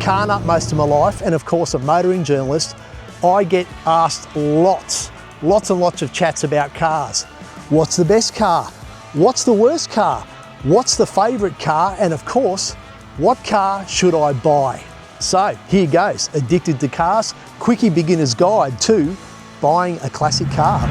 car nut most of my life, and of course a motoring journalist, I get asked lots and lots of chats about cars. What's the best car? What's the worst car? What's the favourite car? And of course, what car should I buy? So here goes, Addicted to Cars, quickie beginner's guide to buying a classic car.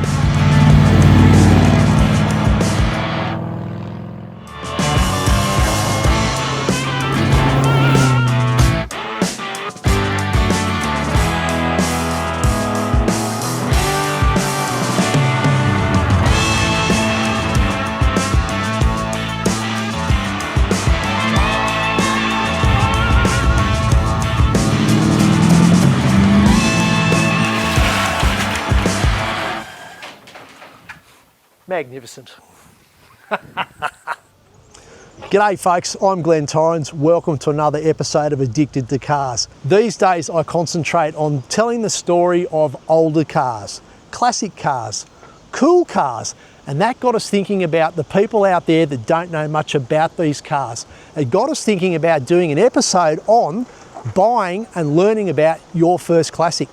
Magnificent. G'day folks, I'm Glenn Torrens. Welcome to another episode of Addicted to Cars. These days I concentrate on telling the story of older cars, classic cars, cool cars, and that got us thinking about the people out there that don't know much about these cars. It got us thinking about doing an episode on buying and learning about your first classic.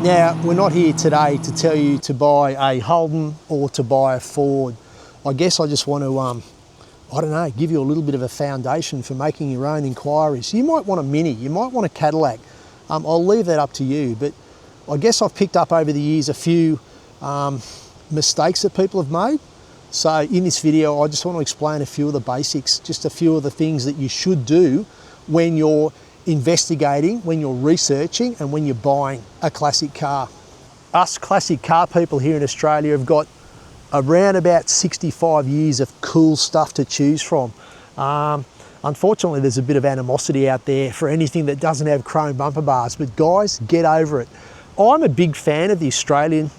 Now, we're not here today to tell you to buy a Holden or to buy a Ford. I guess I just want to, give you a little bit of a foundation for making your own inquiries. You might want a Mini, you might want a Cadillac. I'll leave that up to you, but I guess I've picked up over the years a few mistakes that people have made. So in this video, I just want to explain a few of the basics, just a few of the things that you should do when you're investigating, when you're researching, and when you're buying a classic car. Us classic car people here in Australia have got around about 65 years of cool stuff to choose from. Unfortunately, there's a bit of animosity out there for anything that doesn't have chrome bumper bars, but guys, get over it. I'm a big fan of the Australian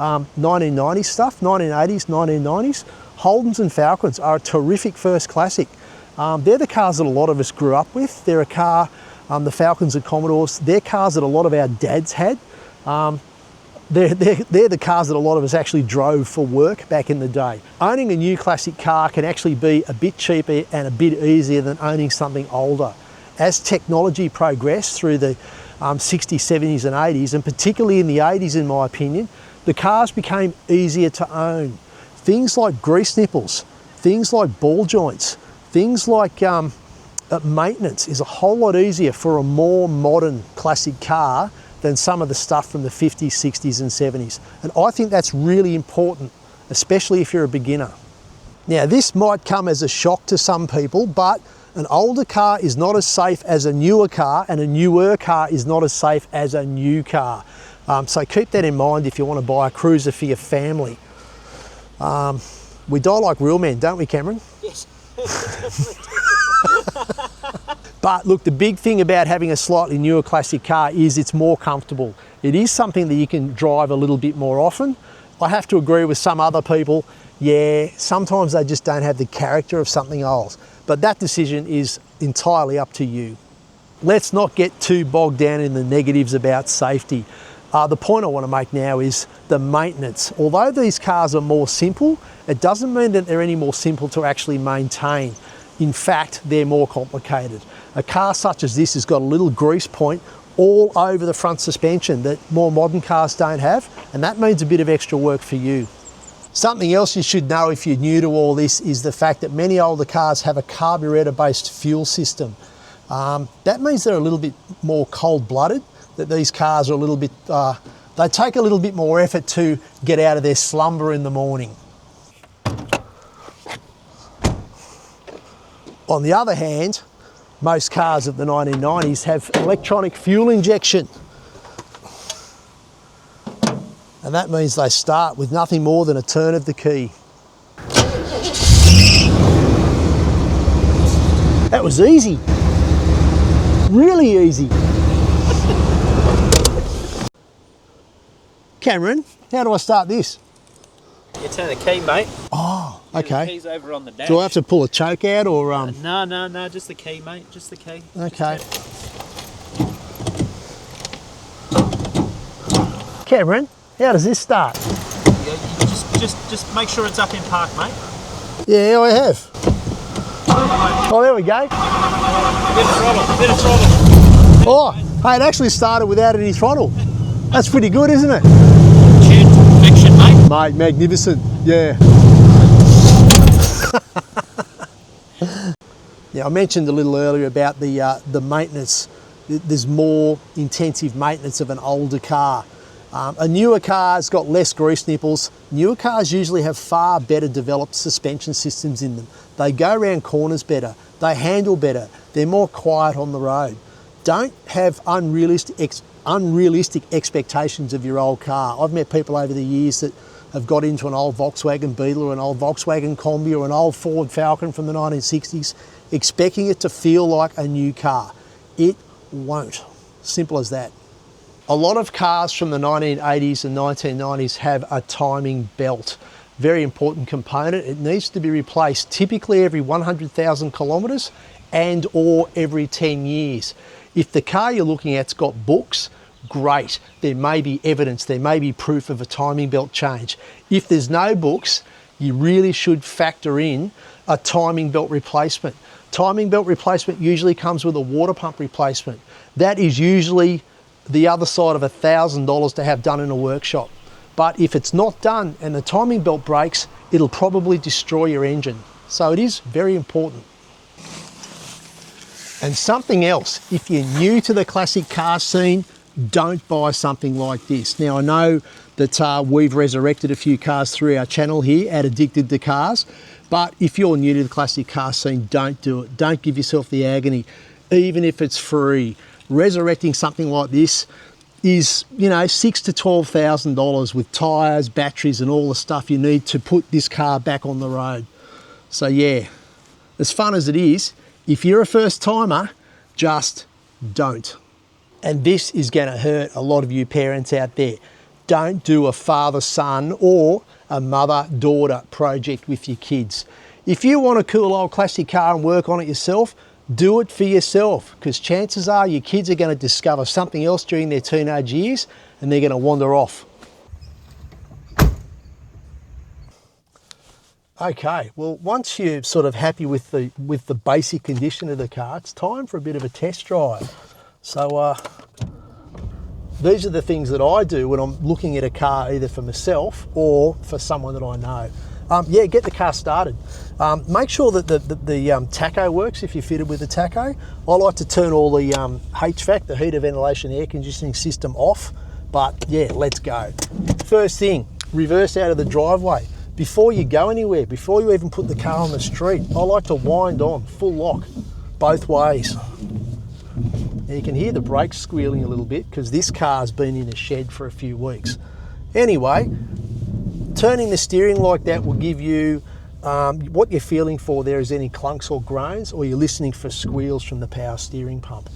1990s stuff, 1980s, 1990s. Holdens and Falcons are a terrific first classic. They're the cars that a lot of us grew up with. They're a car, the Falcons and Commodores, they're cars that a lot of our dads had. They're the cars that a lot of us actually drove for work back in the day. Owning a new classic car can actually be a bit cheaper and a bit easier than owning something older. As technology progressed through the 60s, 70s and 80s, and particularly in the 80s in my opinion, the cars became easier to own. Things like grease nipples, things like ball joints, things like maintenance is a whole lot easier for a more modern classic car than some of the stuff from the 50s, 60s and 70s. And I think that's really important, especially if you're a beginner. Now, this might come as a shock to some people, but an older car is not as safe as a newer car, and a newer car is not as safe as a new car. So keep that in mind if you want to buy a cruiser for your family. We die like real men, don't we, Cameron? Yes. But look, the big thing about having a slightly newer classic car is it's more comfortable. It is something that you can drive a little bit more often. I have to agree with some other people, yeah, sometimes they just don't have the character of something else. But that decision is entirely up to you. Let's not get too bogged down in the negatives about safety. The point I want to make now is the maintenance. Although these cars are more simple, it doesn't mean that they're any more simple to actually maintain. In fact, they're more complicated. A car such as this has got a little grease point all over the front suspension that more modern cars don't have, and that means a bit of extra work for you. Something else you should know if you're new to all this is the fact that many older cars have a carburetor-based fuel system. That means they're a little bit more cold-blooded, that these cars are a little bit, they take a little bit more effort to get out of their slumber in the morning. On the other hand, most cars of the 1990s have electronic fuel injection. And that means they start with nothing more than a turn of the key. That was easy. Really easy. Cameron, how do I start this? You turn the key, mate. Oh, The okay. key's over on the dash. Do I have to pull a choke out or No, just the key, mate. Just the key. Okay. Cameron, how does this start? You just make sure it's up in park, mate. Yeah, I have. Oh, there we go. Bit of throttle. Oh, hey, it actually started without any throttle. That's pretty good, isn't it? Tune to perfection, mate. Mate, magnificent. Yeah. Yeah, I mentioned a little earlier about the maintenance. There's more intensive maintenance of an older car. A newer car's got less grease nipples. Newer cars usually have far better developed suspension systems in them. They go around corners better. They handle better. They're more quiet on the road. Don't have unrealistic expectations of your old car. I've met people over the years that have got into an old Volkswagen Beetle or an old Volkswagen Combi or an old Ford Falcon from the 1960s, expecting it to feel like a new car. It won't. Simple as that. A lot of cars from the 1980s and 1990s have a timing belt. Very important component. It needs to be replaced typically every 100,000 kilometres and or every 10 years. If the car you're looking at's got books, great. There may be evidence, there may be proof of a timing belt change. If there's no books, you really should factor in a timing belt replacement. Timing belt replacement usually comes with a water pump replacement. That is usually the other side of $1,000 to have done in a workshop. But if it's not done and the timing belt breaks, it'll probably destroy your engine. So it is very important. And something else, if you're new to the classic car scene, don't buy something like this. Now I know that we've resurrected a few cars through our channel here at Addicted to Cars, but if you're new to the classic car scene, don't do it. Don't give yourself the agony, even if it's free. Resurrecting something like this is, you know, $6,000 to $12,000 with tyres, batteries and all the stuff you need to put this car back on the road. So yeah, as fun as it is, if you're a first timer, just don't. And this is going to hurt a lot of you parents out there. Don't do a father-son or a mother-daughter project with your kids. If you want a cool old classic car and work on it yourself, do it for yourself, because chances are your kids are going to discover something else during their teenage years and they're going to wander off. Okay, well, once you're sort of happy with the basic condition of the car, it's time for a bit of a test drive. So these are the things that I do when I'm looking at a car, either for myself or for someone that I know. Yeah, get the car started. Make sure that the tacho works if you're fitted with a tacho. I like to turn all the HVAC, the heater, ventilation, air conditioning system off, but yeah, let's go. First thing, reverse out of the driveway. Before you go anywhere, before you even put the car on the street, I like to wind on, full lock, both ways. Now you can hear the brakes squealing a little bit because this car's been in a shed for a few weeks. Anyway, turning the steering like that will give you what you're feeling for there is any clunks or groans, or you're listening for squeals from the power steering pump.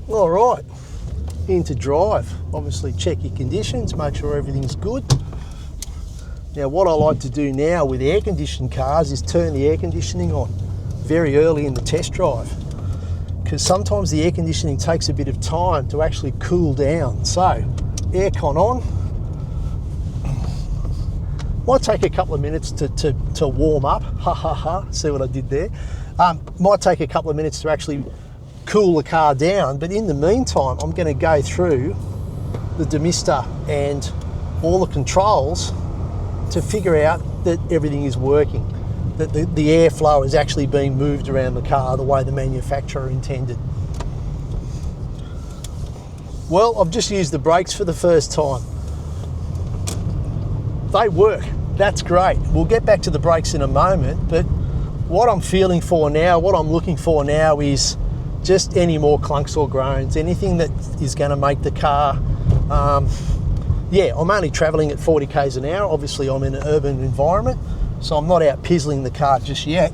All right, into drive. Obviously check your conditions, make sure everything's good. Now what I like to do now with air conditioned cars is turn the air conditioning on very early in the test drive, because sometimes the air conditioning takes a bit of time to actually cool down. So aircon on. Might take a couple of minutes to warm up. Ha ha ha, see what I did there? Might take a couple of minutes to actually cool the car down, but in the meantime I'm going to go through the demister and all the controls to figure out that everything is working, that the airflow is actually being moved around the car the way the manufacturer intended. Well, I've just used the brakes for the first time. They work, that's great. We'll get back to the brakes in a moment, but what I'm feeling for now, what I'm looking for now is just any more clunks or groans, anything that is going to make the car, yeah, I'm only traveling at 40 k's an hour. Obviously I'm in an urban environment, so I'm not out pizzling the car just yet.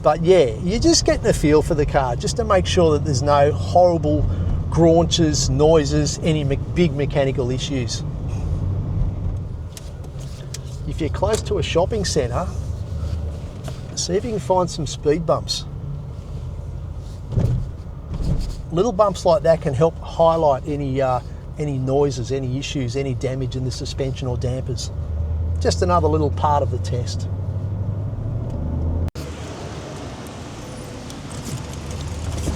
But yeah, you're just getting a feel for the car, just to make sure that there's no horrible graunches, noises, any big mechanical issues. If you're close to a shopping centre, see if you can find some speed bumps. Little bumps like that can help highlight any noises, any issues, any damage in the suspension or dampers. Just another little part of the test.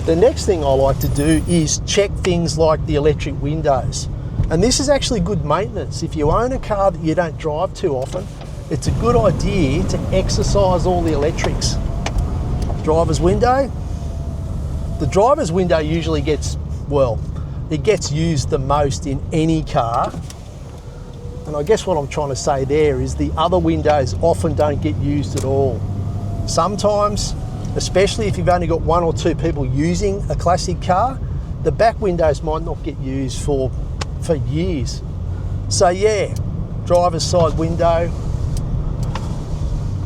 The next thing I like to do is check things like the electric windows. And this is actually good maintenance. If you own a car that you don't drive too often, it's a good idea to exercise all the electrics. Driver's window. The driver's window usually gets, well, it gets used the most in any car. And I guess what I'm trying to say there is the other windows often don't get used at all. Sometimes, especially if you've only got 1 or 2 people using a classic car, the back windows might not get used for years. So yeah, driver's side window,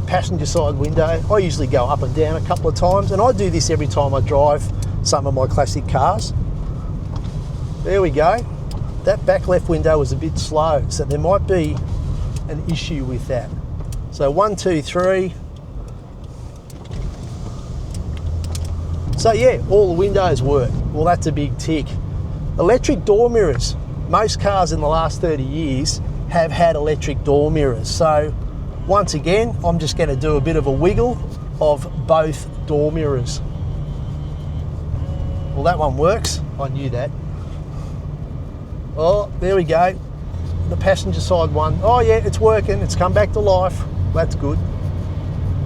passenger side window. I usually go up and down a couple of times, and I do this every time I drive some of my classic cars. There we go. That back left window was a bit slow, so there might be an issue with that. So 1, 2, 3. So yeah, all the windows work. Well, that's a big tick. Electric door mirrors. Most cars in the last 30 years have had electric door mirrors. So once again, I'm just going to do a bit of a wiggle of both door mirrors. Well, that one works. I knew that. Oh, there we go. The passenger side one. Oh yeah, it's working. It's come back to life. That's good.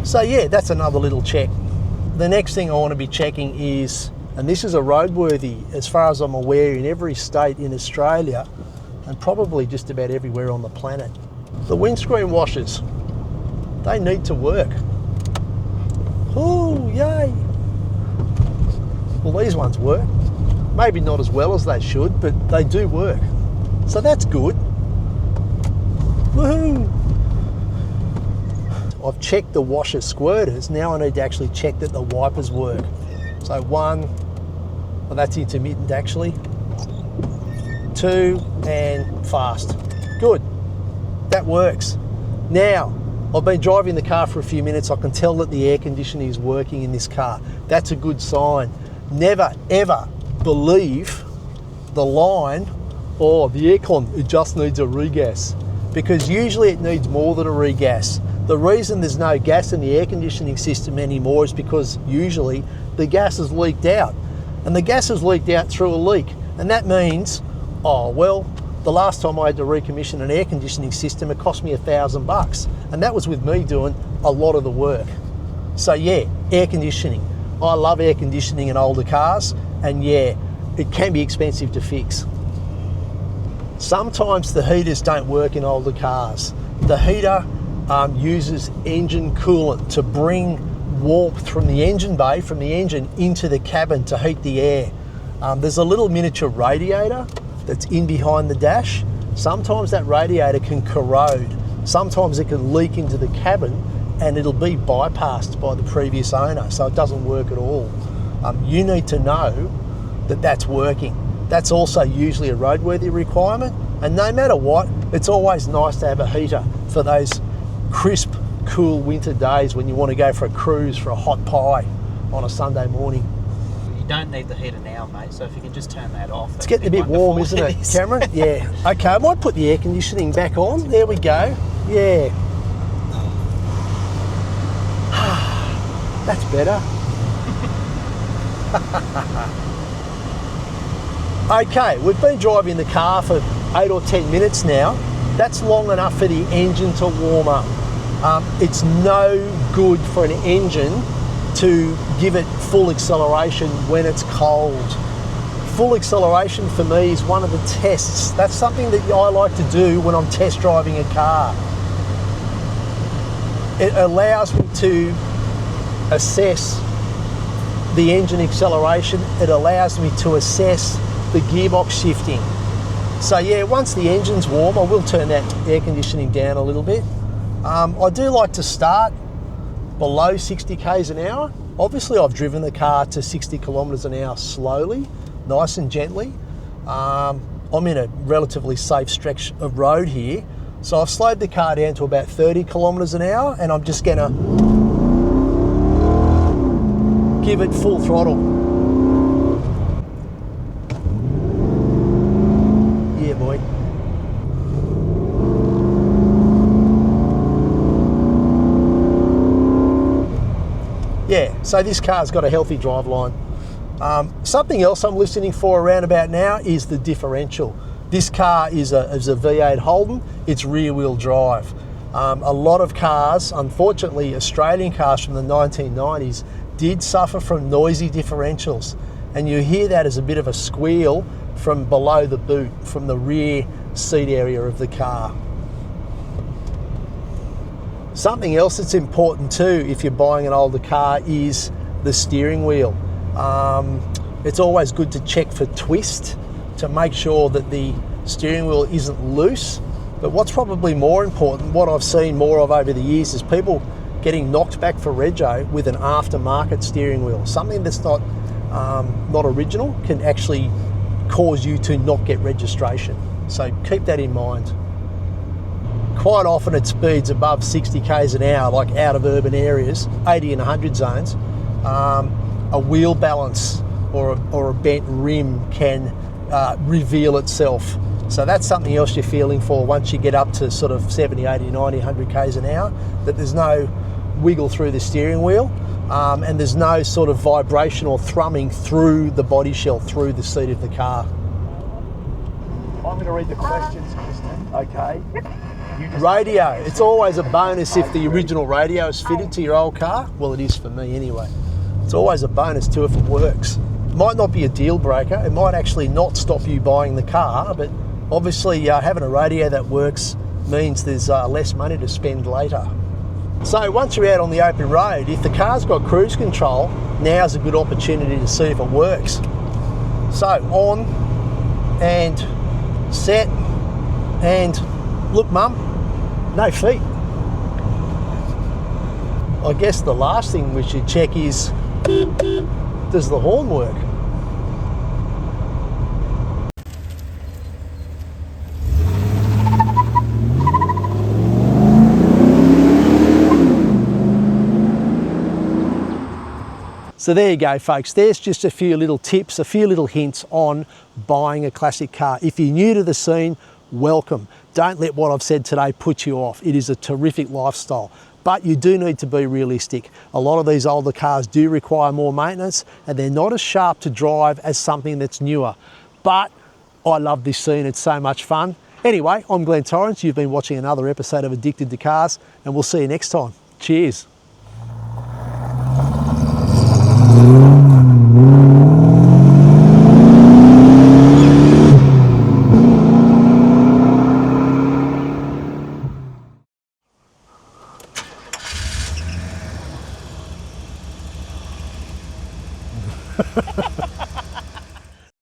So yeah, that's another little check. The next thing I want to be checking is, and this is a roadworthy, as far as I'm aware, in every state in Australia, and probably just about everywhere on the planet. The windscreen washers, they need to work. Oh, yay. Well, these ones work. Maybe not as well as they should, but they do work. So that's good. Woohoo! I've checked the washer squirters. Now I need to actually check that the wipers work. So 1, well, that's intermittent actually. 2, and fast. Good. That works. Now, I've been driving the car for a few minutes. I can tell that the air conditioning is working in this car. That's a good sign. Never, ever believe the line, oh, the aircon, it just needs a regas. Because usually it needs more than a regas. The reason there's no gas in the air conditioning system anymore is because usually the gas is leaked out. And the gas is leaked out through a leak. And that means, oh, well, the last time I had to recommission an air conditioning system, it cost me $1,000. And that was with me doing a lot of the work. So yeah, air conditioning. I love air conditioning in older cars. And yeah, it can be expensive to fix. Sometimes the heaters don't work in older cars. The heater uses engine coolant to bring warmth from the engine bay, from the engine into the cabin to heat the air. There's a little miniature radiator that's in behind the dash. Sometimes that radiator can corrode. Sometimes it can leak into the cabin and it'll be bypassed by the previous owner, so it doesn't work at all. You need to know that that's working. That's also usually a roadworthy requirement, and no matter what, it's always nice to have a heater for those crisp, cool winter days when you want to go for a cruise for a hot pie on a Sunday morning. You don't need the heater now, mate, so if you can just turn that off. It's getting a bit warm, isn't it, Cameron? Yeah. Okay, I might put the air conditioning back on. There we go. Yeah. That's better. Okay, we've been driving the car for 8 or 10 minutes now. That's long enough for the engine to warm up. It's no good for an engine to give it full acceleration when it's cold. Full acceleration for me is one of the tests. That's something that I like to do when I'm test driving a car. It allows me to assess the engine acceleration. It allows me to assess the gearbox shifting. So yeah, once the engine's warm, I will turn that air conditioning down a little bit. I do like to start below 60 k's an hour. Obviously I've driven the car to 60 kilometres an hour slowly, nice and gently. I'm in a relatively safe stretch of road here, so I've slowed the car down to about 30 kilometres an hour, and I'm just gonna give it full throttle. Yeah, boy. Yeah, so this car's got a healthy driveline. Something else I'm listening for around about now is the differential. This car is a V8 Holden, it's rear wheel drive. A lot of cars, unfortunately Australian cars from the 1990s, did suffer from noisy differentials, and you hear that as a bit of a squeal from below the boot, from the rear seat area of the car. Something else that's important too if you're buying an older car is the steering wheel. It's always good to check for twist to make sure that the steering wheel isn't loose. But what's probably more important, what I've seen more of over the years, is people getting knocked back for rego with an aftermarket steering wheel. Something that's not original can actually cause you to not get registration. So keep that in mind. Quite often at speeds above 60 k's an hour, like out of urban areas, 80 and 100 zones, a wheel balance or a bent rim can reveal itself. So that's something else you're feeling for once you get up to sort of 70, 80, 90, 100 k's an hour, that there's no wiggle through the steering wheel, and there's no sort of vibration or thrumming through the body shell, through the seat of the car. I'm going to read the questions, Kristen. Okay. Radio. It's always a bonus if the original radio is fitted to your old car. Well, it is for me anyway. It's always a bonus too if it works. It might not be a deal breaker. It might actually not stop you buying the car, but obviously having a radio that works means there's less money to spend later. So once you're out on the open road, if the car's got cruise control, now's a good opportunity to see if it works. So on and set, and look, Mum, no feet. I guess the last thing we should check is, does the horn work? So there you go, folks. There's just a few little tips, a few little hints on buying a classic car. If you're new to the scene, welcome. Don't let what I've said today put you off. It is a terrific lifestyle, but you do need to be realistic. A lot of these older cars do require more maintenance, and they're not as sharp to drive as something that's newer. But I love this scene, it's so much fun. Anyway, I'm Glenn Torrance. You've been watching another episode of Addicted to Cars, and we'll see you next time. Cheers.